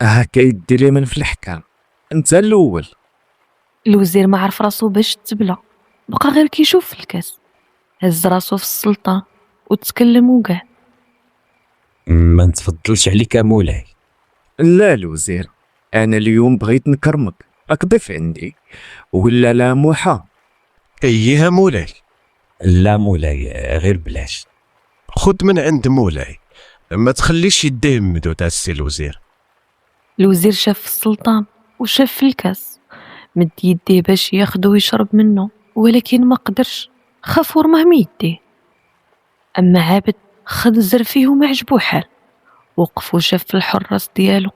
B: هكا يدير من في الحكام، انت الاول.
A: الوزير ما عرف راسو باش تبلى، بقى غير كيشوف في الكاس. هز راسو في السلطان وتكلم وقال:
F: ما نتفضلش عليك مولاي.
B: لا الوزير، انا اليوم بغيت نكرمك، راك ضيف عندي ولا لا موحى؟
D: أيها مولاي.
F: لا مولاي، غير بلاش.
D: خد من عند مولاي، ما تخليش يديه ممدود السي الوزير.
A: الوزير شاف السلطان وشاف في الكاس، مد يديه باش ياخدو ويشرب منه، ولكن ما قدرش، خاف ورماه من يديه. اما عابد خد زر فيه وما عجبو حال، وقف وشاف الحراس ديالو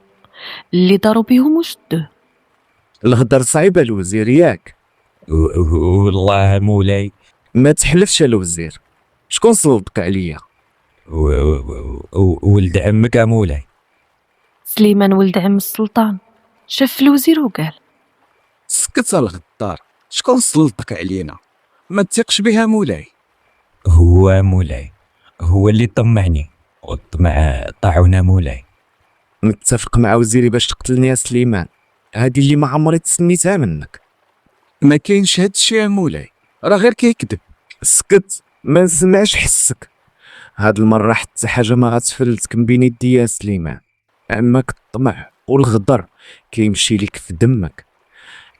A: اللي داروا بيهم وشدوه.
B: الهضر صعيبه الوزير ياك؟
F: والله مولاي.
B: ما تحلفش الوزير، شكون صلبك عليا؟
F: ولد عمك مولاي.
A: سليمان ولد عم السلطان شاف الوزير وقال:
H: سكت الغدار، شكون سلطك علينا؟ ما تثقش بها مولاي.
F: هو مولاي، هو اللي طمعني والطمع طاعونا مولاي.
B: متفق مع وزيري باش تقتلني يا سليمان، هادي اللي ما عمري تسميتها منك.
H: ما كاينش هاد الشيء يا مولاي، راه غير كيكذب.
B: سكت، ما نسمعش حسك. هاد المره حتى حاجه ما غتفلتك من بين يدي يا سليمان. عمك الطمع والغدر كيمشي ليك في دمك.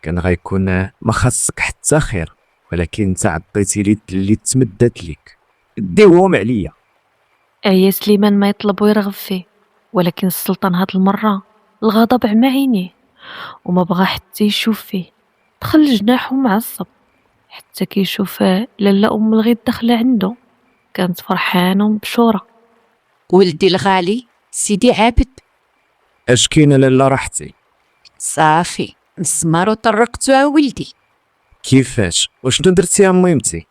B: كان غيكون ما خاصك حتى خير، ولكن انت عطيتي لي اللي تمدات ليك، ديوهم عليا.
A: يا سليمان ما يطلب ويرغب فيه، ولكن السلطان هاد المره الغضب عمى عينيه وما بغى حتى يشوف فيه. دخل جناحه معصب حتى كيشوف لاله ام الغيط داخله عنده، كانت فرحانه ومبشوره.
C: ولدي الغالي سيدي عابد.
B: اش كاينه لاله راحتي؟
C: صافي مسمار وطرقتها ولدي.
B: كيفاش؟ وشنو درتي يا ميمتي؟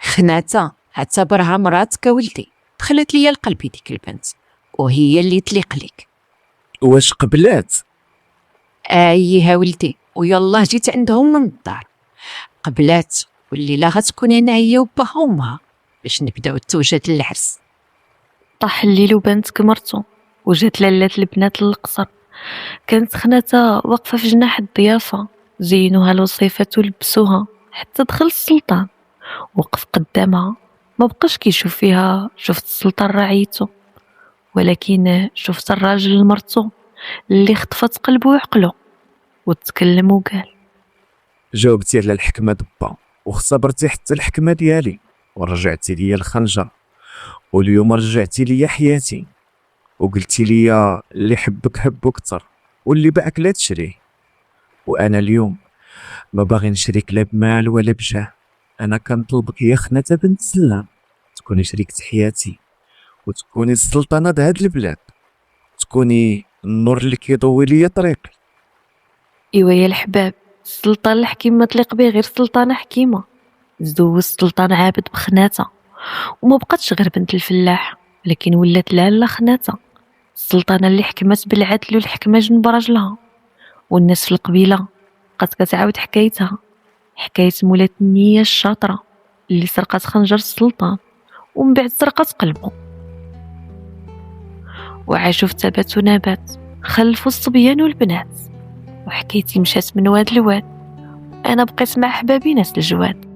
C: خناتها اعتبرها مراتك ولدي، دخلت ليا لقلبي ديك البنت وهي اللي تليق لك.
B: واش قبلات؟
C: ايها ولدي، ويلا جيت عندهم من الدار قبلات، والليله غتكون انا هي وباها وامها باش نبداو التوجات العرس.
A: طاح الليل وبانت كمرتو وجات لالات البنات للقصر. كانت خناتها واقفه في جناح الضيافه، زينوها الوصيفات ولبسوها حتى دخل السلطان وقف قدامها. ما بقاش كيشوف فيها، شفت السلطان راعيته، ولكن شفت الراجل المرتو اللي خطفت قلبه وعقله وتكلم وقال:
B: جاوبتي على الحكمه دبا واختبرتي حتى الحكمه ديالي ورجعتي ليا الخنجر واليوم رجعتي لي حياتي وقلتي لي اللي حبك حبو كتر واللي باعك لا تشريه. وانا اليوم ما باغي نشريك لا بمال ولا بجاه، انا كنطلبك يا خناتة بنت سلام تكوني شريكة حياتي وتكوني السلطانة د هاد البلاد، تكوني النور اللي كيضوي ليا طريقي.
A: ايوا يا الحباب، السلطان الحكيم ما تليق به غير سلطانة حكيمة. زدوز السلطان عابد بخناتة وما بقاتش غير بنت الفلاح، لكن ولات لاله خناتة، السلطانة اللي حكمت بالعدل والحكمة جنب راجلها. والناس في القبيلة بقات كتعاود حكايتها، حكاية مولات النية الشاطرة اللي سرقت خنجر السلطان ومن بعد سرقت قلبه. وعاشوا في تبات ونبات، خلفوا الصبيان والبنات، وحكايتي مشات من واد لواد. انا بقيت مع احبابي ناس الجواد.